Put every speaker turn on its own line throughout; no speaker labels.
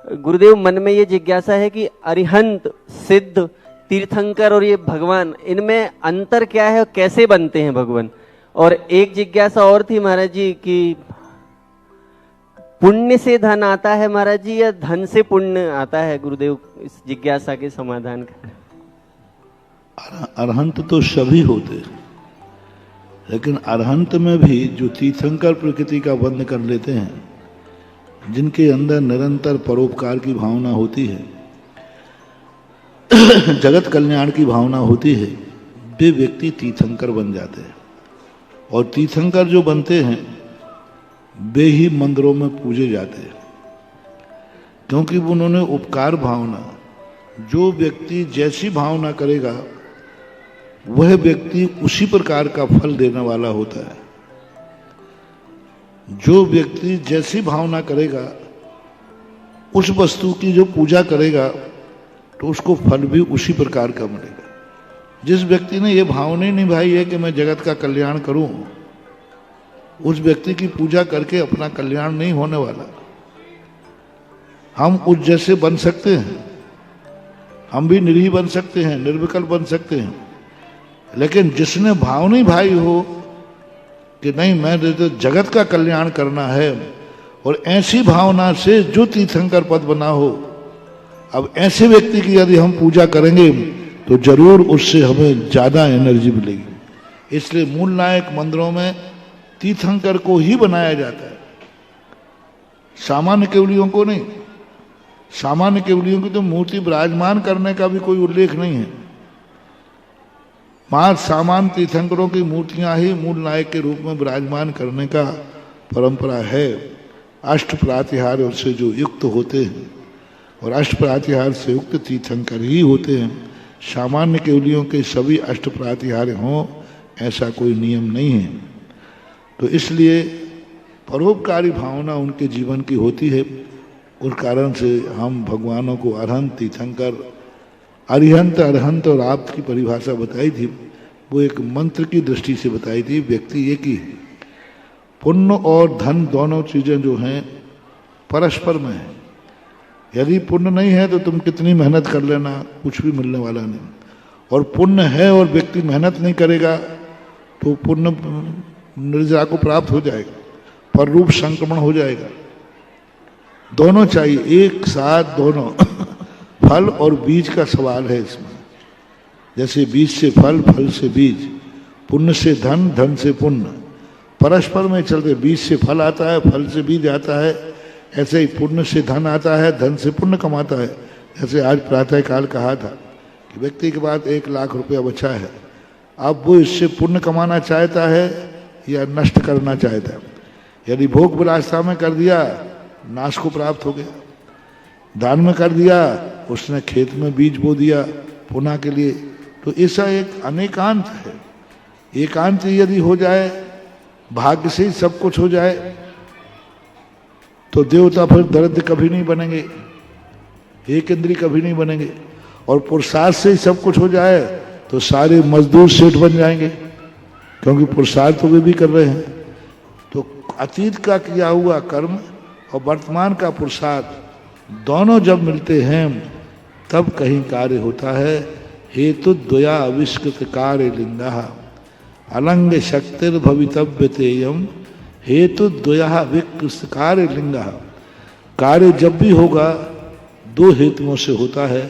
गुरुदेव, मन में ये जिज्ञासा है कि अरिहंत, सिद्ध, तीर्थंकर और ये भगवान, इनमें अंतर क्या है और कैसे बनते हैं भगवान? और एक जिज्ञासा और थी महाराज जी कि पुण्य से धन आता है महाराज जी या धन से पुण्य आता है? गुरुदेव, इस जिज्ञासा के समाधान करें।
अरहंत तो सभी होते हैं, लेकिन अरहंत में भी जो तीर्थंकर प्रकृति का बंध कर लेते हैं, जिनके अंदर निरंतर परोपकार की भावना होती है, जगत कल्याण की भावना होती है, वे व्यक्ति तीर्थंकर बन जाते हैं। और तीर्थंकर जो बनते हैं वे ही मंदिरों में पूजे जाते हैं, क्योंकि उन्होंने उपकार भावना, जो व्यक्ति जैसी भावना करेगा वह व्यक्ति उसी प्रकार का फल देने वाला होता है। जो व्यक्ति जैसी भावना करेगा, उस वस्तु की जो पूजा करेगा, तो उसको फल भी उसी प्रकार का मिलेगा। जिस व्यक्ति ने यह भावना निभाई है कि मैं जगत का कल्याण करूं, उस व्यक्ति की पूजा करके अपना कल्याण नहीं होने वाला। हम उस जैसे बन सकते हैं, हम भी निरीह बन सकते हैं, निर्विकल्प बन सकते हैं, लेकिन जिसने भावना भाई हो कि नहीं मैं तो जगत का कल्याण करना है, और ऐसी भावना से जो तीर्थंकर पद बना हो, अब ऐसे व्यक्ति की यदि हम पूजा करेंगे तो जरूर उससे हमें ज्यादा एनर्जी मिलेगी। इसलिए मूल नायक मंदिरों में तीर्थंकर को ही बनाया जाता है, सामान्य केवलियों को नहीं। सामान्य केवलियों की तो मूर्ति विराजमान करने का भी कोई उल्लेख नहीं है। मात्र सामान्य तीर्थंकरों की मूर्तियां ही मूल नायक के रूप में विराजमान करने का परंपरा है। अष्ट प्रातिहार्य से जो युक्त होते हैं, और अष्ट प्रातिहार्य से युक्त तीर्थंकर ही होते हैं। सामान्य केवलियों के सभी अष्ट प्रातिहार्य हों, ऐसा कोई नियम नहीं है। तो इसलिए परोपकारी भावना उनके जीवन की होती है। उस कारण से हम भगवानों को अरहंत, तीर्थंकर, अरिहंत, अरहंत और आप की परिभाषा बताई थी, वो एक मंत्र की दृष्टि से बताई थी। व्यक्ति एक ही है। पुण्य और धन दोनों चीजें जो हैं परस्पर में है। यदि पुण्य नहीं है तो तुम कितनी मेहनत कर लेना, कुछ भी मिलने वाला नहीं। और पुण्य है और व्यक्ति मेहनत नहीं करेगा तो पुण्य निर्जरा को प्राप्त हो जाएगा, पर रूप संक्रमण हो जाएगा। दोनों चाहिए, एक साथ दोनों। फल और बीज का सवाल है इसमें। जैसे बीज से फल, फल से बीज, पुण्य से धन, धन से पुण्य, परस्पर में चलते। बीज से फल आता है, फल से बीज आता है, ऐसे ही पुण्य से धन आता है, धन से पुण्य कमाता है। जैसे आज प्रातः काल कहा था कि व्यक्ति के पास 1 लाख रुपया बचा है, अब वो इससे पुण्य कमाना चाहता है या नष्ट करना चाहता है। यदि भोग विलासता में कर दिया, नाश को प्राप्त हो गया। दान में कर दिया, उसने खेत में बीज बो दिया पुण्य के लिए। तो ऐसा एक अनेकांत है। एकांत यदि हो जाए, भाग्य से ही सब कुछ हो जाए, तो देवता फिर दरिद्र कभी नहीं बनेंगे, एक इंद्री कभी नहीं बनेंगे। और पुरुषार्थ से ही सब कुछ हो जाए तो सारे मजदूर सेठ बन जाएंगे, क्योंकि पुरुषार्थ तो वे भी कर रहे हैं। तो अतीत का किया हुआ कर्म और वर्तमान का पुरुषार्थ दोनों जब मिलते हैं तब कहीं कार्य होता है। हेतु द्वया आविष्कृत कार्य लिंगा अलंग शक्तिर भवितव्य तेयम हेतु द्वया विकृत कार्य लिंगा। कार्य जब भी होगा 2 हेतुओं से होता है,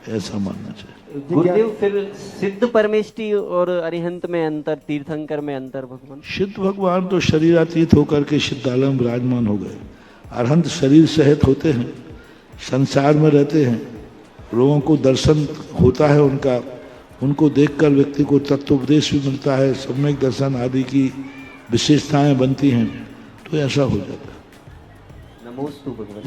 ऐसा मानना चाहिए।
गुरुदेव, फिर सिद्ध परमेष्टि और अरिहंत में अंतर, तीर्थंकर में अंतर भगवान?
सिद्ध भगवान तो शरीरातीत होकर के सिद्धालय विराजमान हो गए। अरहंत शरीर सहित होते हैं, संसार में रहते हैं, लोगों को दर्शन होता है उनका, उनको देखकर व्यक्ति को तत्वोपदेश भी मिलता है, सम्यक दर्शन आदि की विशेषताएं बनती हैं, तो ऐसा हो जाता है।
नमोस्तु भगवान।